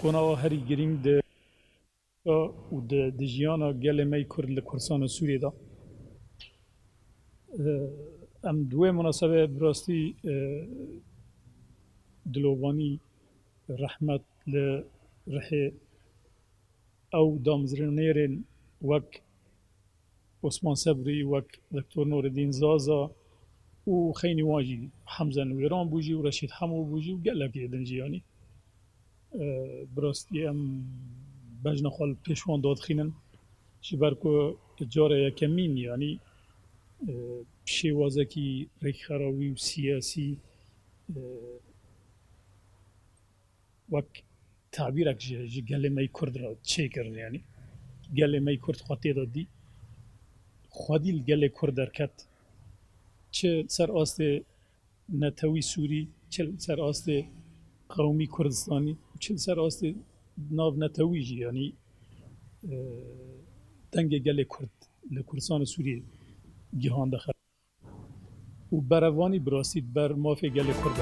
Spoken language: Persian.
کنا هری گرینگ ده و ده جیانا گل می کرد لکرسان سوری دا ام دوی مناسبه براستی دلوبانی رحمت لرحي او دامزرنيرن وك عثمان صبري وك دكتور نور الدين زازا وخيني واجي حمزة نويران بوجي ورشيد حمو بوجي وقالك يدنجي يعني براستي ام بجنا خال پیشوان داد خینن شبركو جاره يكمين يعني شیوازکی ریخراوی و سیاسی وک تعبیرک جه گله می کرد را چه کرد یعنی گله می کرد خاطی دادی خودی گله کرد درکت چه سر آست نتوی سوری چه سر آست قومی کردستانی چه سر آست ناو نتوی جی یعنی دنگ گله کرد لکردستان سوری جهان داخل و بروانی براسید بر مافی گله کرد